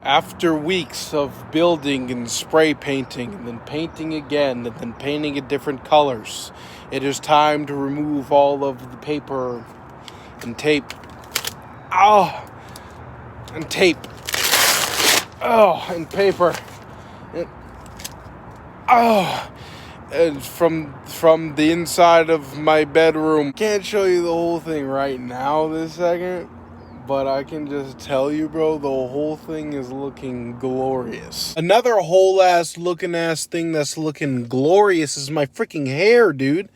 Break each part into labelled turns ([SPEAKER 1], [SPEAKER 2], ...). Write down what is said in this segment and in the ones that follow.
[SPEAKER 1] After weeks of building and spray painting and then painting again and then painting in different colors, it is time to remove all of the paper and tape. And tape. And paper. And from the inside of my bedroom. Can't show you the whole thing right now this second, but I can just tell you, bro, the whole thing is looking glorious. Another whole ass thing that's looking glorious is my freaking hair, dude.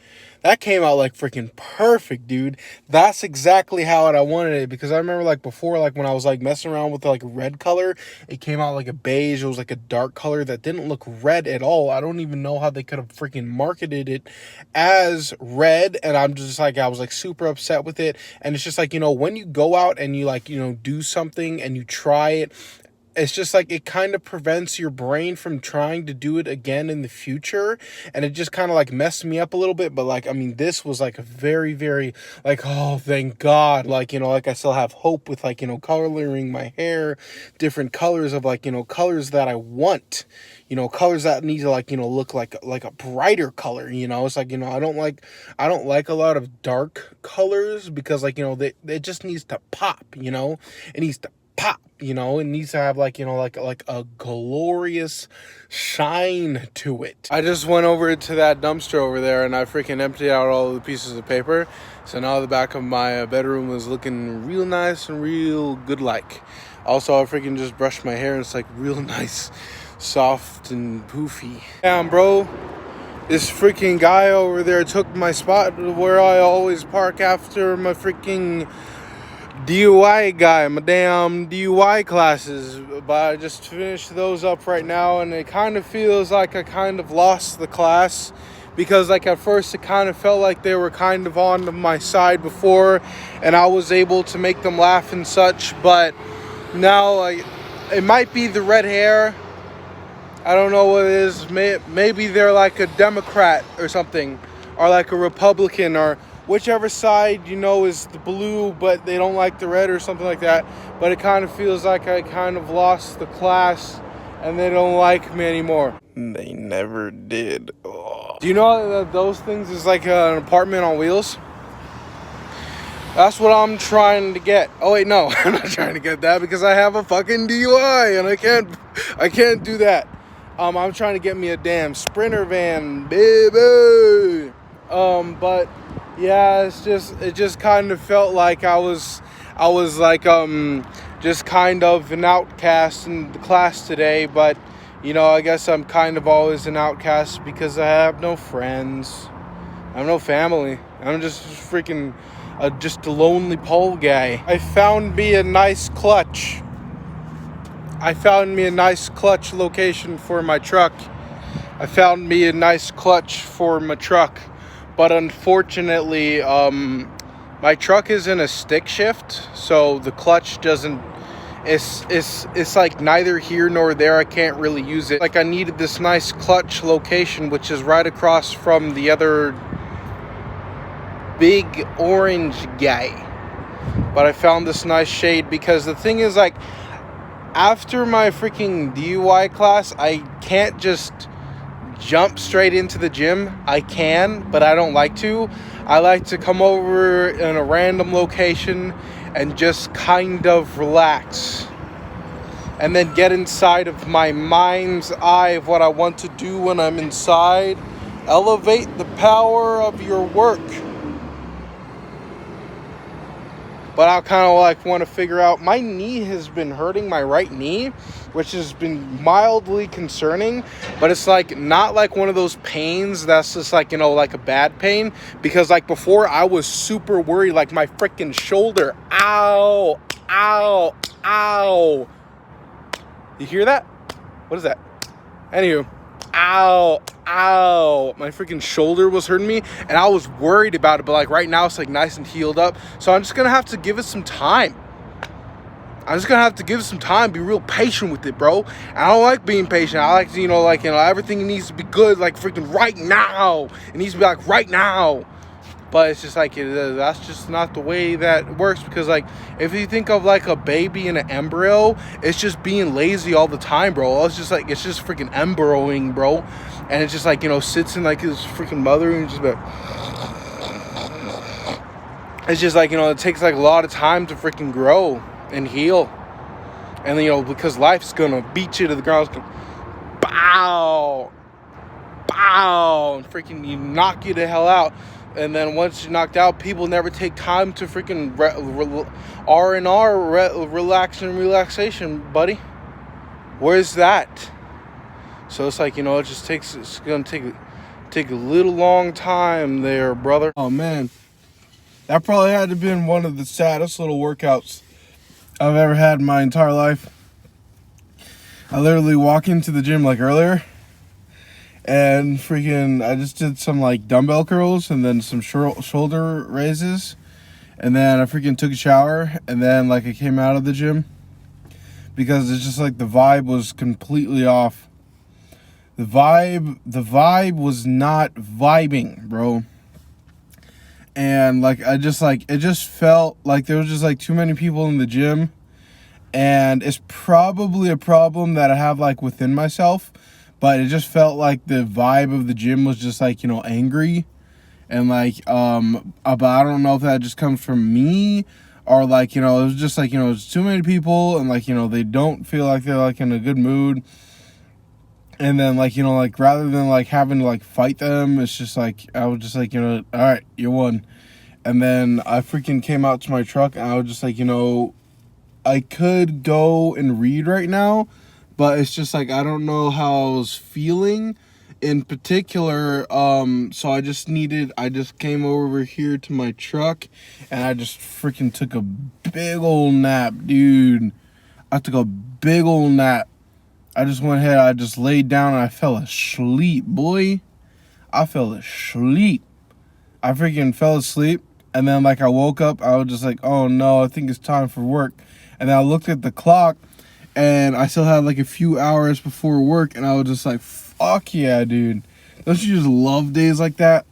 [SPEAKER 1] That came out like freaking perfect, dude. That's exactly how I wanted it, because I remember like before, like when I was like messing around with like a red color, it came out like a beige. It was like a dark color that didn't look red at all. I don't even know how they could have freaking marketed it as red, and I'm just like, I was like super upset with it. And it's just like, when you go out and you like, do something and you try it, it's just like it kind of prevents your brain from trying to do it again in the future. And it just kind of like messed me up a little bit. But like, I mean, this was like a very, very like, oh, thank God. Like, like I still have hope with like, coloring my hair, different colors of like, colors that I want, colors that need to like, look like a brighter color, it's like, I don't like a lot of dark colors because like, it just needs to pop, it needs to pop, it needs to have like, like a glorious shine to it. I just went over to that dumpster over there and I freaking emptied out all the pieces of paper. So now the back of my bedroom is looking real nice and real good like. Also, I freaking just brushed my hair and it's like real nice, soft and poofy. Damn, bro. This freaking guy over there took my spot where I always park after my freaking DUI guy, my damn DUI classes, but I just finished those up right now, and it kind of feels like I kind of lost the class, because like at first it kind of felt like they were kind of on my side before, and I was able to make them laugh and such, but now like it might be the red hair. I don't know what it is. Maybe they're like a Democrat or something, or like a Republican, or whichever side, is the blue, but they don't like the red or something like that. But it kind of feels like I kind of lost the class and they don't like me anymore. They never did. Ugh. Do you know that those things is like an apartment on wheels? That's what I'm trying to get. Oh wait, no, I'm not trying to get that because I have a fucking DUI and I can't do that. I'm trying to get me a damn Sprinter van, baby. But yeah, it just kind of felt like I was like just kind of an outcast in the class today. But I guess I'm kind of always an outcast because I have no friends, I have no family. I'm just freaking just a lonely pole guy. I found me a nice clutch location for my truck. But unfortunately, my truck is in a stick shift, so the clutch doesn't. It's like neither here nor there. I can't really use it. Like I needed this nice clutch location, which is right across from the other big orange guy. But I found this nice shade because the thing is, like, after my freaking DUI class, I can't just jump straight into the gym. I can, but I don't like to. I like to come over in a random location and just kind of relax, and then get inside of my mind's eye of what I want to do when I'm inside. Elevate the power of your work. But I kind of like want to figure out, my knee has been hurting, my right knee, which has been mildly concerning, but it's like not like one of those pains that's just like, like a bad pain, because like before I was super worried, like my freaking shoulder, ow, you hear that? What is that? Anywho, ow, my freaking shoulder was hurting me, and I was worried about it, but like right now it's like nice and healed up, so I'm just gonna have to give it some time. Be real patient with it, bro. I don't like being patient. I like to, everything needs to be good, like freaking right now. It needs to be like right now. But it's just like, that's just not the way that works. Because, like, if you think of, like, a baby and an embryo, it's just being lazy all the time, bro. It's just, like, it's just freaking embryoing, bro. And it's just, like, you know, sits in, like, his freaking mother and just, like... It's just, like, you know, it takes, like, a lot of time to freaking grow and heal. And, you know, because life's gonna beat you to the ground. It's gonna bow, bow, and freaking you knock you the hell out. And then once you're knocked out, people never take time to freaking R&R, relaxation, buddy. Where's that? So it's like, you know, it's gonna take a little long time there, brother. Oh man, that probably had to have been one of the saddest little workouts I've ever had in my entire life. I literally walk into the gym like earlier, and freaking I just did some like dumbbell curls and then some shoulder raises, and then I freaking took a shower, and then like I came out of the gym because it's just like the vibe was completely off. The vibe was not vibing, bro. And like it just felt like there was just like too many people in the gym. And it's probably a problem that I have like within myself, but it just felt like the vibe of the gym was just like, you know, angry. And like but I don't know if that just comes from me, or like, you know, it was just like, you know, it's too many people, and like, you know, they don't feel like they're like in a good mood. And then like, you know, like rather than like having to like fight them, it's just like I was just like, you know, all right, you won. And then I freaking came out to my truck, and I was just like, you know, I could go and read right now, but it's just like I don't know how I was feeling in particular. So I just came over here to my truck, and I just freaking took a big old nap, dude. I took a big old nap. I just went ahead, I just laid down, and I fell asleep, boy. I fell asleep. I freaking fell asleep, and then like I woke up, I was just like, oh no, I think it's time for work. And then I looked at the clock, and I still had like a few hours before work, and I was just like, fuck yeah, dude. Don't you just love days like that?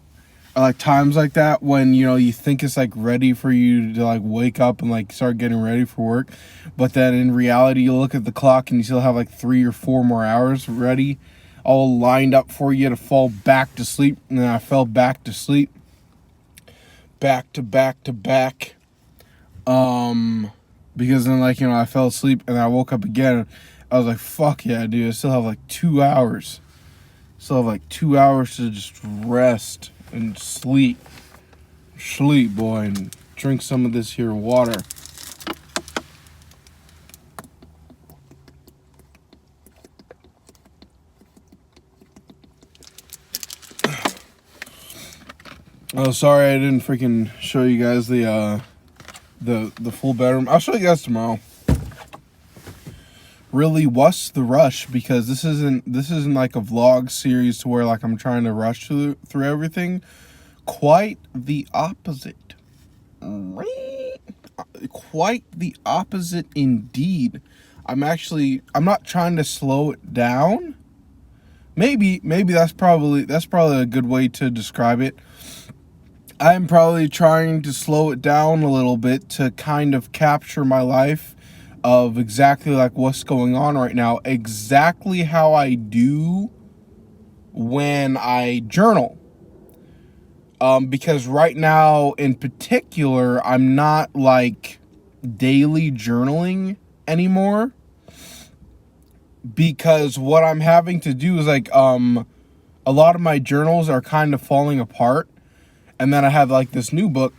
[SPEAKER 1] Or like times like that when, you know, you think it's like ready for you to like wake up and like start getting ready for work. But then in reality, you look at the clock and you still have like 3 or 4 more hours ready, all lined up for you to fall back to sleep. And then I fell back to sleep. Back to back to back. Because then, like, you know, I fell asleep and I woke up again. I was like, fuck yeah, dude. I still have like 2 hours. Still have like 2 hours to just rest and sleep. Sleep, boy, and drink some of this here water. Oh, sorry I didn't freaking show you guys the full bedroom. I'll show you guys tomorrow. Really, what's the rush? Because this isn't like a vlog series to where like I'm trying to rush through everything. Quite the opposite. Quite the opposite indeed. I'm not trying to slow it down. Maybe that's probably a good way to describe it. I'm probably trying to slow it down a little bit to kind of capture my life of exactly like what's going on right now, exactly how I do when I journal. Because right now in particular, I'm not like daily journaling anymore, because what I'm having to do is like a lot of my journals are kind of falling apart. And then I have like this new book,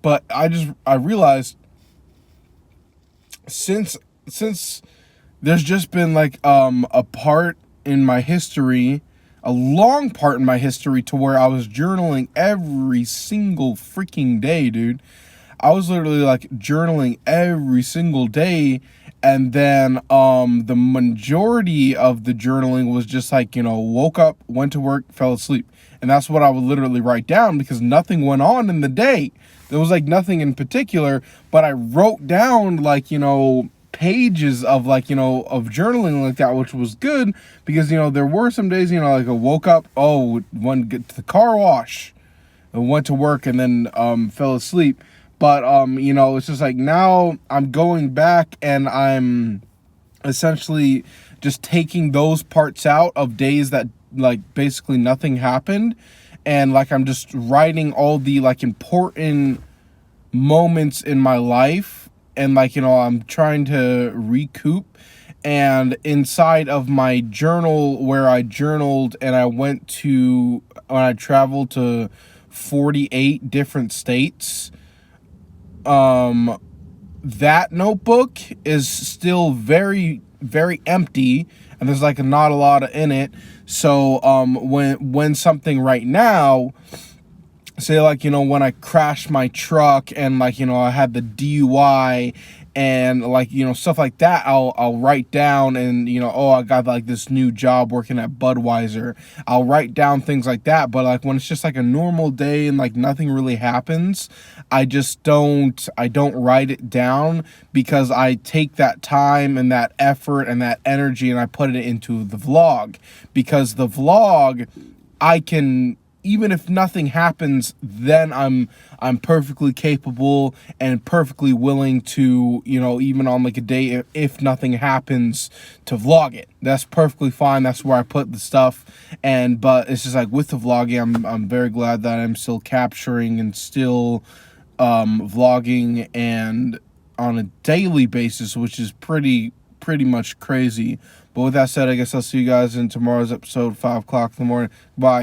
[SPEAKER 1] but I realized since there's just been like a part in my history, a long part in my history, to where I was journaling every single freaking day, dude. I was literally like journaling every single day. And then the majority of the journaling was just like, you know, woke up, went to work, fell asleep. And that's what I would literally write down, because nothing went on in the day. There was like nothing in particular, but I wrote down like, you know, pages of like, you know, of journaling like that, which was good, because, you know, there were some days, you know, like I woke up, oh, went to get to the car wash, went to work and then fell asleep. But you know, it's just like now I'm going back and I'm essentially just taking those parts out of days that like basically nothing happened, and like I'm just writing all the like important moments in my life, and like, you know, I'm trying to recoup. And inside of my journal where I journaled and I went to when I traveled to 48 different states, that notebook is still very, very empty, and there's like not a lot in it. So when something right now, say like, you know, when I crashed my truck and like, you know, I had the DUI and like, you know, stuff like that, I'll write down. And you know, oh, I got like this new job working at Budweiser, I'll write down things like that. But like when it's just like a normal day and like nothing really happens, I don't write it down, because I take that time and that effort and that energy and I put it into the vlog. Because the vlog, I can, even if nothing happens, then I'm perfectly capable and perfectly willing to, you know, even on like a day if nothing happens, to vlog it. That's perfectly fine. That's where I put the stuff. And but it's just like with the vlogging, I'm very glad that I'm still capturing and still vlogging and on a daily basis, which is pretty much crazy. But with that said, I guess I'll see you guys in tomorrow's episode, 5 o'clock in the morning. Bye.